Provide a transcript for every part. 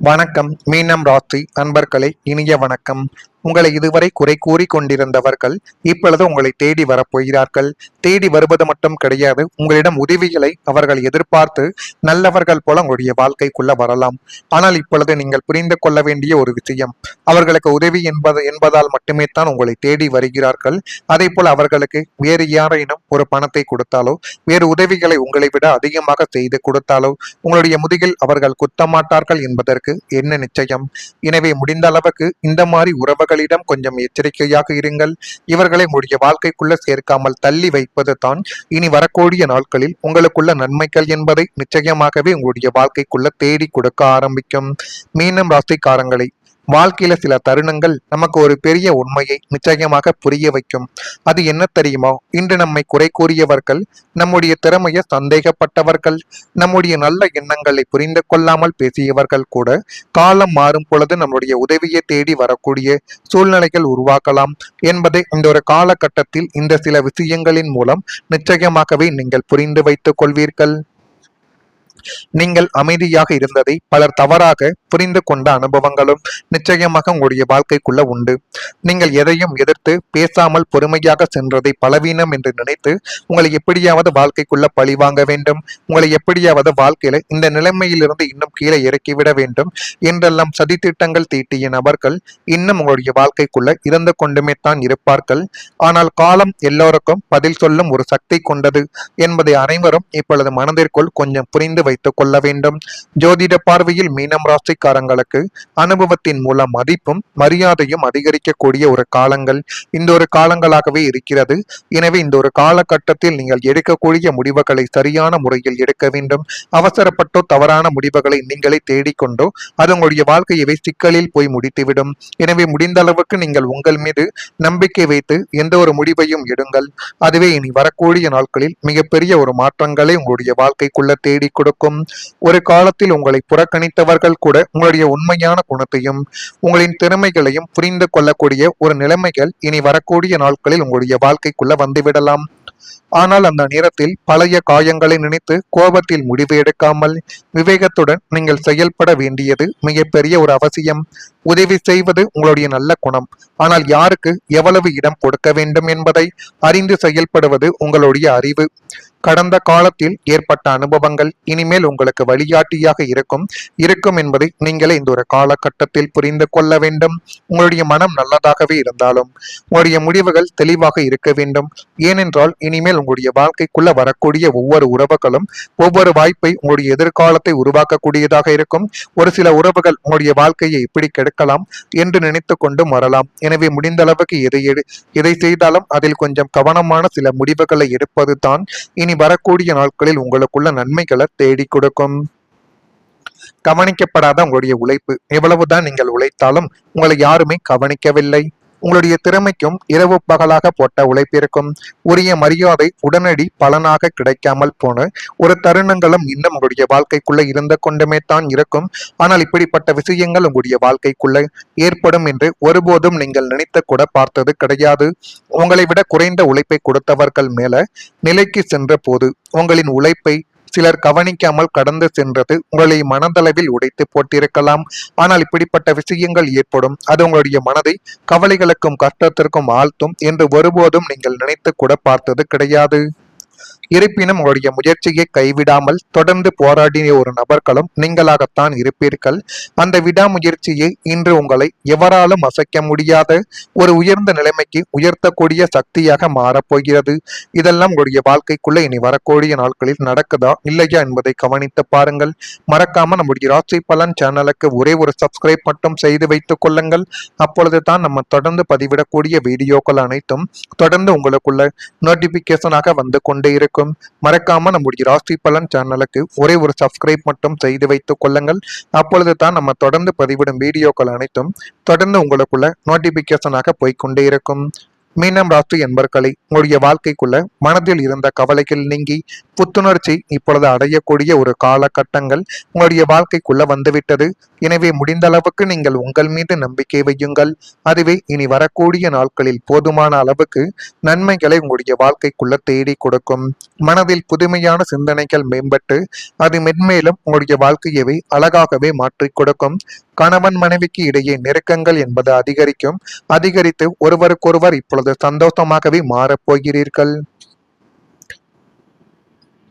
வணக்கம் மீனம் ராசி அன்பர்களே, இனிய வணக்கம். உங்களை இதுவரை குறை கூறி கொண்டிருந்தவர்கள் இப்பொழுது உங்களை தேடி வரப்போகிறார்கள். தேடி வருவது மட்டும் கிடையாது, உங்களிடம் உதவிகளை அவர்கள் எதிர்பார்த்து நல்லவர்கள் போல உங்களுடைய வாழ்க்கைக்குள்ள வரலாம். ஆனால் இப்பொழுது நீங்கள் புரிந்து கொள்ள வேண்டிய ஒரு விஷயம், அவர்களுக்கு உதவி என்பதால் மட்டுமே தான் உங்களை தேடி வருகிறார்கள். அதே போல அவர்களுக்கு வேறு யாரேனும் ஒரு பணத்தை கொடுத்தாலோ, வேறு உதவிகளை உங்களை விட அதிகமாக செய்து கொடுத்தாலோ உங்களுடைய முதுகில் அவர்கள் குத்தமாட்டார்கள் என்பதற்கு என்ன நிச்சயம்? எனவே முடிந்த அளவுக்கு இந்த மாதிரி உறவுகளிடம் கொஞ்சம் எச்சரிக்கையாக இருங்கள். இவர்களை உங்களுடைய வாழ்க்கைக்குள்ள சேர்க்காமல் தள்ளி வைப்பது தான் இனி வரக்கூடிய நாட்களில் உங்களுக்குள்ள நன்மைகள் என்பதை நிச்சயமாகவே உங்களுடைய வாழ்க்கைக்குள்ள தேடி கொடுக்க ஆரம்பிக்கும். மீனம் ராசிக்காரங்களை, வாழ்க்கையில சில தருணங்கள் நமக்கு ஒரு பெரிய உண்மையை நிச்சயமாக புரிய வைக்கும். அது என்ன தெரியுமா? இன்று நம்மை குறை கூறியவர்கள், நம்முடைய திறமையை சந்தேகப்பட்டவர்கள், நம்முடைய நல்ல எண்ணங்களை புரிந்து கொள்ளாமல் பேசியவர்கள் கூட காலம் மாறும் பொழுது நம்முடைய உதவியை தேடி வரக்கூடிய சூழ்நிலைகள் உருவாக்கலாம் என்பதை இந்த ஒரு காலகட்டத்தில் இந்த சில விஷயங்களின் மூலம் நிச்சயமாகவே நீங்கள் புரிந்து வைத்துக் கொள்வீர்கள். நீங்கள் அமைதியாக இருந்ததை பலர் தவறாக புரிந்து கொண்ட அனுபவங்களும் நிச்சயமாக உங்களுடைய வாழ்க்கைக்குள்ள உண்டு. நீங்கள் எதையும் எதிர்த்து பேசாமல் பொறுமையாக சென்றதை பலவீனம் என்று நினைத்து உங்களை எப்படியாவது வாழ்க்கைக்குள்ள பழி வாங்க வேண்டும், உங்களை எப்படியாவது வாழ்க்கையில இந்த நிலைமையிலிருந்து இன்னும் கீழே இறக்கிவிட வேண்டும் என்றெல்லாம் சதித்திட்டங்கள் தீட்டிய நபர்கள் இன்னும் உங்களுடைய வாழ்க்கைக்குள்ள இறந்து கொண்டுமே தான் இருப்பார்கள். ஆனால் காலம் எல்லோருக்கும் பதில் சொல்லும் ஒரு சக்தி கொண்டது என்பதை அனைவரும் இப்பொழுது மனதிற்குள் கொஞ்சம் புரிந்து வைத்துக் கொள்ள வேண்டும். ஜோதிட பார்வையில் மீனம் ராசிக்காரங்களுக்கு அனுபவத்தின் மூலம் மதிப்பும் மரியாதையும் அதிகரிக்கக்கூடிய ஒரு காலங்கள் இந்த ஒரு காலங்களாகவே இருக்கிறது. எனவே இந்த ஒரு காலகட்டத்தில் நீங்கள் எடுக்கக்கூடிய முடிவுகளை சரியான முறையில் எடுக்க வேண்டும். அவசரப்பட்டோ தவறான முடிவுகளை நீங்களே தேடிக்கொண்டோ அது உங்களுடைய வாழ்க்கையவை சிக்கலில் போய் முடித்துவிடும். எனவே முடிந்த அளவுக்கு நீங்கள் உங்கள் மீது நம்பிக்கை வைத்து எந்த ஒரு முடிவையும் எடுங்கள். அதுவே இனி வரக்கூடிய நாட்களில் மிகப்பெரிய ஒரு மாற்றங்களை உங்களுடைய வாழ்க்கைக்குள்ள தேடி கொடுக்கும். ஒரு காலத்தில் உங்களை புறக்கணித்தவர்கள் கூட உங்களுடைய உண்மையான குணத்தையும் உங்களின் திறமைகளையும் புரிந்து கொள்ளக்கூடிய ஒரு நிலைமைகள் இனி வரக்கூடிய நாட்களில் உங்களுடைய வாழ்க்கைக்குள்ள வந்துவிடலாம். ஆனால் அந்த நேரத்தில் பழைய காயங்களை நினைத்து கோபத்தில் முடிவு எடுக்காமல் விவேகத்துடன் நீங்கள் செயல்பட வேண்டியது மிகப்பெரிய ஒரு அவசியம். உதவி செய்வது உங்களுடைய நல்ல குணம். ஆனால் யாருக்கு எவ்வளவு இடம் கொடுக்க வேண்டும் என்பதை அறிந்து செயல்படுவது உங்களுடைய அறிவு. கடந்த காலத்தில் ஏற்பட்ட அனுபவங்கள் இனிமேல் உங்களுக்கு வழிகாட்டியாக இருக்கும் என்பதை நீங்களே இந்த ஒரு காலகட்டத்தில் புரிந்து கொள்ள வேண்டும். உங்களுடைய மனம் நல்லதாகவே இருந்தாலும் உங்களுடைய முடிவுகள் தெளிவாக இருக்க வேண்டும். ஏனென்றால் இனிமேல் உங்களுடைய வாழ்க்கைக்குள்ள வரக்கூடிய ஒவ்வொரு உறவுகளும் ஒவ்வொரு வாய்ப்பை உங்களுடைய எதிர்காலத்தை உருவாக்கக்கூடியதாக இருக்கும். ஒரு சில உறவுகள் உங்களுடைய வாழ்க்கையை எப்படி கெடுக்கலாம் என்று நினைத்து கொண்டும் வரலாம். எனவே முடிந்த அளவுக்கு எதை செய்தாலும் அதில் கொஞ்சம் கவனமான சில முடிவுகளை எடுப்பது தான் இனி வரக்கூடிய நாட்களில் உங்களுக்குள்ள நன்மைகளை தேடி கொடுக்கும். கவனிக்கப்படாத உங்களுடைய உழைப்பு, எவ்வளவுதான் நீங்கள் உழைத்தாலும் உங்களை யாருமே கவனிக்கவில்லை. உங்களுடைய திறமைக்கும் இரவு பகலாக போட்ட உழைப்பிற்கும் உரிய மரியாதை உடனடி பலனாக கிடைக்காமல் போன ஒரு தருணங்களும் இன்னும் உங்களுடைய வாழ்க்கைக்குள்ள இருந்து கொண்டுமே தான் இருக்கும். ஆனால் இப்படிப்பட்ட விஷயங்கள் உங்களுடைய வாழ்க்கைக்குள்ள ஏற்படும் என்று ஒருபோதும் நீங்கள் நினைத்து கூட பார்த்தது கிடையாது. உங்களை விட குறைந்த உழைப்பை கொடுத்தவர்கள் மேல நிலைக்கு சென்ற போது உங்களின் உழைப்பை சிலர் கவனிக்காமல் கடந்து சென்றது உங்களை மனதளவில் உடைத்து போட்டிருக்கலாம். ஆனால் இப்படிப்பட்ட விஷயங்கள் ஏற்படும், அது உங்களுடைய மனதை கவலைகளுக்கும் கஷ்டத்திற்கும் ஆழ்த்தும் என்று ஒருபோதும் நீங்கள் நினைத்து கூட பார்த்தது கிடையாது. இருப்பினும் உங்களுடைய முயற்சியை கைவிடாமல் தொடர்ந்து போராடிய ஒரு நபர்களும் நீங்களாகத்தான் இருப்பீர்கள். அந்த விடாமுயற்சியை இன்று உங்களை எவராலும் அசைக்க முடியாத ஒரு உயர்ந்த நிலைமைக்கு உயர்த்தக்கூடிய சக்தியாக மாறப்போகிறது. இதெல்லாம் உங்களுடைய வாழ்க்கைக்குள்ள இனி வரக்கூடிய நாட்களில் நடக்குதா இல்லையா என்பதை கவனித்து பாருங்கள். மறக்காம நம்முடைய ராசி பலன் சேனலுக்கு ஒரே ஒரு சப்ஸ்கிரைப் மட்டும் செய்து வைத்துக் கொள்ளுங்கள். அப்பொழுது தான் நம்ம தொடர்ந்து பதிவிடக்கூடிய வீடியோக்கள் அனைத்தும் தொடர்ந்து உங்களுக்குள்ள நோட்டிபிகேஷனாக வந்து கொண்டே இருக்கும். மறக்காம நம்முடைய ராசி பலன் சேனலுக்கு ஒரே ஒரு சப்ஸ்கிரைப் மட்டும் செய்து வைத்துக் கொள்ளுங்கள். அப்பொழுது தான் நம்ம தொடர்ந்து பதிவிடும் வீடியோக்கள் அனைத்தும் தொடர்ந்து உங்களுக்குள்ள நோட்டிபிகேஷனாக போய்கொண்டே இருக்கும். மீனம் ராசி என்பர்களை உங்களுடைய வாழ்க்கைக்குள்ள மனதில் இருந்த கவலைகள் நீங்கி புத்துணர்ச்சி இப்பொழுது அடையக்கூடிய ஒரு காலகட்டங்கள் உங்களுடைய வாழ்க்கைக்குள்ள வந்துவிட்டது. எனவே முடிந்த அளவுக்கு நீங்கள் உங்கள் மீது நம்பிக்கை வையுங்கள். அதுவே இனி வரக்கூடிய நாட்களில் போதுமான அளவுக்கு நன்மைகளை உங்களுடைய வாழ்க்கைக்குள்ள தேடி கொடுக்கும். மனதில் புதுமையான சிந்தனைகள் மேம்பட்டு அது மென்மேலும் உங்களுடைய வாழ்க்கையவே அழகாகவே மாற்றிக் கொடுக்கும். கணவன் மனைவிக்கு இடையே நெருக்கங்கள் என்பது அதிகரித்து ஒருவருக்கொருவர் இப்பொழுது சந்தோஷமாகவே மாறப்போகிறீர்கள்.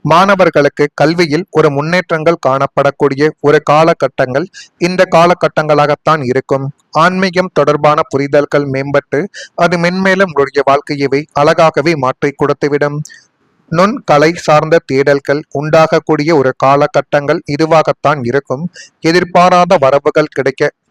மாணவர்களுக்கு கல்வியில் ஒரு முன்னேற்றங்கள் காணப்படக்கூடிய ஒரு காலகட்டங்கள் இந்த காலகட்டங்களாகத்தான் இருக்கும். ஆன்மீகம் தொடர்பான புரிதல்கள் மேம்பட்டு அது மென்மேலும் உங்களுடைய வாழ்க்கையவே அழகாகவே மாற்றி கொடுத்துவிடும். நுண்கலை சார்ந்த தேடல்கள் உண்டாகக்கூடிய ஒரு காலகட்டங்கள் இதுவாகத்தான் இருக்கும். எதிர்பாராத வரவுகள்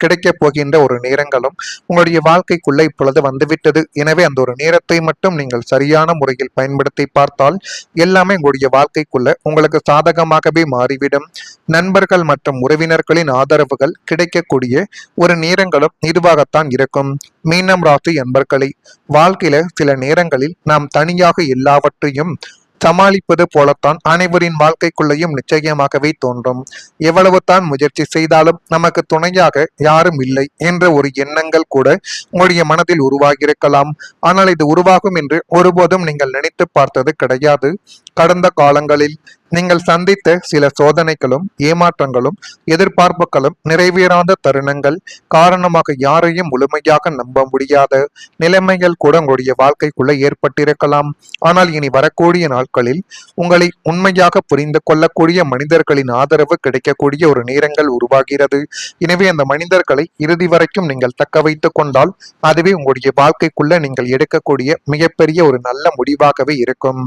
கிடைக்க போகின்ற ஒரு நேரங்களும் உங்களுடைய வாழ்க்கைக்குள்ள இப்பொழுது வந்துவிட்டது. எனவே அந்த ஒரு நேரத்தை மட்டும் நீங்கள் சரியான முறையில் பயன்படுத்தி பார்த்தால் எல்லாமே உங்களுடைய வாழ்க்கைக்குள்ள உங்களுக்கு சாதகமாகவே மாறிவிடும். நண்பர்கள் மற்றும் உறவினர்களின் ஆதரவுகள் கிடைக்கக்கூடிய ஒரு நேரங்களும் இதுவாகத்தான் இருக்கும். மீனம் ராசி என்பர்களை வாழ்க்கையில சில நேரங்களில் நாம் தனியாக எல்லாவற்றையும் சமாளிப்பது போலத்தான் அனைவரின் வாழ்க்கைக்குள்ளேயும் நிச்சயமாகவே தோன்றும். எவ்வளவு தான் முயற்சி செய்தாலும் நமக்கு துணையாக யாரும் இல்லை என்ற ஒரு எண்ணங்கள் கூட உங்களுடைய மனதில் உருவாகியிருக்கலாம். ஆனால் இது உருவாகும் என்று ஒருபோதும் நீங்கள் நினைத்து பார்த்தது கிடையாது. கடந்த காலங்களில் நீங்கள் சந்தித்த சில சோதனைகளும் ஏமாற்றங்களும் எதிர்பார்ப்புகளும் நிறைவேறாத தருணங்கள் காரணமாக யாரையும் முழுமையாக நம்ப முடியாத நிலைமைகள் கூட உங்களுடைய வாழ்க்கைக்குள்ள ஏற்பட்டிருக்கலாம். ஆனால் இனி வரக்கூடிய நாட்களில் உங்களை உண்மையாக புரிந்து கொள்ளக்கூடிய மனிதர்களின் ஆதரவு கிடைக்கக்கூடிய ஒரு நேரங்கள் உருவாகிறது. எனவே அந்த மனிதர்களை இறுதி வரைக்கும் நீங்கள் தக்க வைத்துக் கொண்டால் அதுவே உங்களுடைய வாழ்க்கைக்குள்ள நீங்கள் எடுக்கக்கூடிய மிகப்பெரிய ஒரு நல்ல முடிவாகவே இருக்கும்.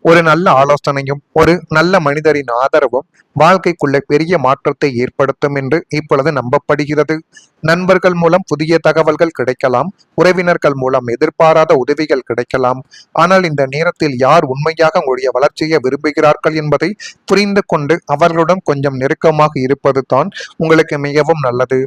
ஒரு நல்ல ஆலோசனையும் ஒரு நல்ல மனிதரின் ஆதரவும் வாழ்க்கைக்குள்ள பெரிய மாற்றத்தை ஏற்படுத்தும் என்று இப்பொழுது நம்பப்படுகிறது. நண்பர்கள் மூலம் புதிய தகவல்கள் கிடைக்கலாம். உறவினர்கள் மூலம் எதிர்பாராத உதவிகள் கிடைக்கலாம். ஆனால் இந்த நேரத்தில் யார் உண்மையாக உங்களுடைய வளர்ச்சியை விரும்புகிறார்கள் என்பதை புரிந்து கொண்டு அவர்களுடன் கொஞ்சம் நெருக்கமாக இருப்பது தான் உங்களுக்கு மிகவும் நல்லது.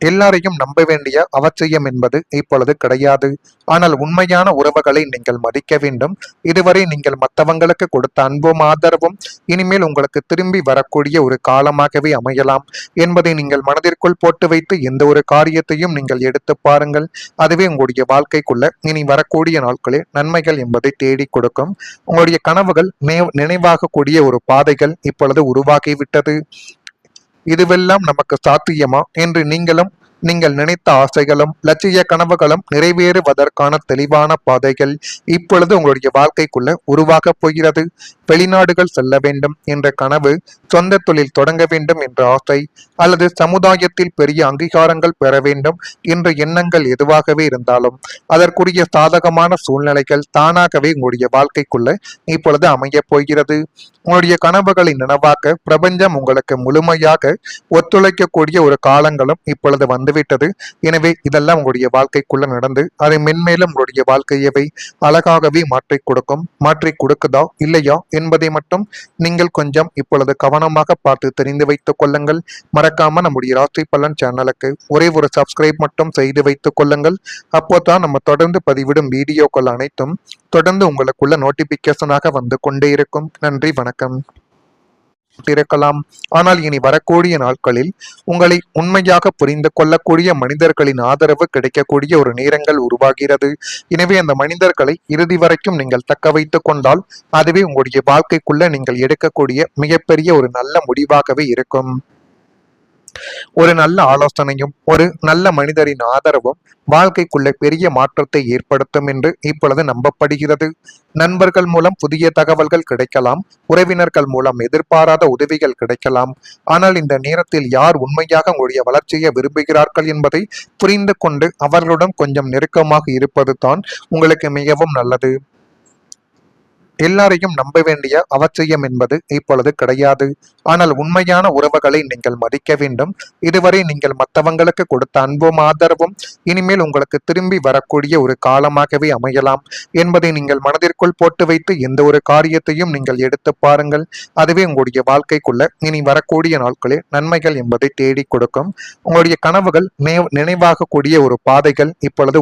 எல்லாரையும் நம்ப வேண்டிய அவசியம் என்பது இப்பொழுது கிடையாது. ஆனால் உண்மையான உறவுகளை நீங்கள் மதிக்க வேண்டும். இதுவரை நீங்கள் மற்றவங்களுக்கு கொடுத்த அன்பும் ஆதரவும் இனிமேல் உங்களுக்கு திரும்பி வரக்கூடிய ஒரு காலமாகவே அமையலாம் என்பதை நீங்கள் மனதிற்குள் போட்டு வைத்து எந்த ஒரு காரியத்தையும் நீங்கள் எடுத்து பாருங்கள். அதுவே உங்களுடைய வாழ்க்கைக்குள்ள இனி வரக்கூடிய நாட்களில் நன்மைகள் என்பதை தேடி கொடுக்கும். உங்களுடைய கனவுகள் நினைவாகக்கூடிய ஒரு பாதைகள் இப்பொழுது உருவாகிவிட்டது. இதுவெல்லாம் நமக்கு சாத்தியமா என்று நீங்கள் நினைத்த ஆசைகளும் லட்சிய கனவுகளும் நிறைவேறுவதற்கான தெளிவான பாதைகள் இப்பொழுது உங்களுடைய வாழ்க்கைக்குள்ள உருவாக போகிறது. வெளிநாடுகள் செல்ல வேண்டும் என்ற கனவு, சொந்த தொழில் தொடங்க வேண்டும் என்ற ஆசை, அல்லது சமுதாயத்தில் பெரிய அங்கீகாரங்கள் பெற வேண்டும் என்ற எண்ணங்கள் எதுவாகவே இருந்தாலும் அதற்குரிய சாதகமான சூழ்நிலைகள் தானாகவே உங்களுடைய வாழ்க்கைக்குள்ள இப்பொழுது அமைய போகிறது. உங்களுடைய கனவுகளை நனவாக்க பிரபஞ்சம் உங்களுக்கு முழுமையாக ஒத்துழைக்கக்கூடிய ஒரு காலங்களும் இப்பொழுது வந்துவிட்டது. எனவே இதெல்லாம் உங்களுடைய வாழ்க்கைக்குள்ள நடந்து அதை மென்மேலும் உங்களுடைய வாழ்க்கையவை அழகாகவே மாற்றி கொடுக்குதா இல்லையா என்பதை மட்டும் நீங்கள் கொஞ்சம் இப்பொழுது கவனமாக பார்த்து தெரிந்து வைத்துக் கொள்ளுங்கள். மறக்காம நம்முடைய ராசி பலன் சேனலுக்கு ஒரே ஒரு சப்ஸ்கிரைப் மட்டும் செய்து வைத்துக் கொள்ளுங்கள். அப்போதான் நம்ம தொடர்ந்து பதிவிடும் வீடியோக்கள் அனைத்தும் தொடர்ந்து உங்களுக்குள்ள நோட்டிபிகேஷனாக வந்து கொண்டே இருக்கும். நன்றி, வணக்கம். இருக்கலாம். ஆனால் இனி வரக்கூடிய நாட்களில் உங்களை உண்மையாக புரிந்து கொள்ளக்கூடிய மனிதர்களின் ஆதரவு கிடைக்கக்கூடிய ஒரு நேரங்கள் உருவாகிறது. எனவே அந்த மனிதர்களை இறுதி வரைக்கும் நீங்கள் தக்க வைத்துக் கொண்டால் அதுவே உங்களுடைய வாழ்க்கைக்குள்ள நீங்கள் எடுக்கக்கூடிய மிகப்பெரிய ஒரு நல்ல முடிவாகவே இருக்கும். ஒரு நல்ல ஆலோசனையும் ஒரு நல்ல மனிதரின் ஆதரவும் வாழ்க்கைக்குள்ள பெரிய மாற்றத்தை ஏற்படுத்தும் என்று இப்பொழுது நம்பப்படுகிறது. நண்பர்கள் மூலம் புதிய தகவல்கள் கிடைக்கலாம். உறவினர்கள் மூலம் எதிர்பாராத உதவிகள் கிடைக்கலாம். ஆனால் இந்த நேரத்தில் யார் உண்மையாக உங்களுடைய வளர்ச்சியை விரும்புகிறார்கள் என்பதை புரிந்து கொண்டு அவர்களுடன் கொஞ்சம் நெருக்கமாக இருப்பது தான் உங்களுக்கு மிகவும் நல்லது. எல்லாரையும் நம்ப வேண்டிய அவசியம் என்பது இப்பொழுது கிடையாது. ஆனால் உண்மையான உறவுகளை நீங்கள் மதிக்க வேண்டும். இதுவரை நீங்கள் மற்றவங்களுக்கு கொடுத்த அன்பும் ஆதரவும் இனிமேல் உங்களுக்கு திரும்பி வரக்கூடிய ஒரு காலமாகவே அமையலாம் என்பதை நீங்கள் மனதிற்குள் போட்டு வைத்து எந்த ஒரு காரியத்தையும் நீங்கள் எடுத்து பாருங்கள். அதுவே உங்களுடைய வாழ்க்கைக்குள்ள இனி வரக்கூடிய நாட்களில் நன்மைகள் என்பதை தேடி கொடுக்கும். உங்களுடைய கனவுகள் நினைவாகக்கூடிய ஒரு பாதைகள் இப்பொழுது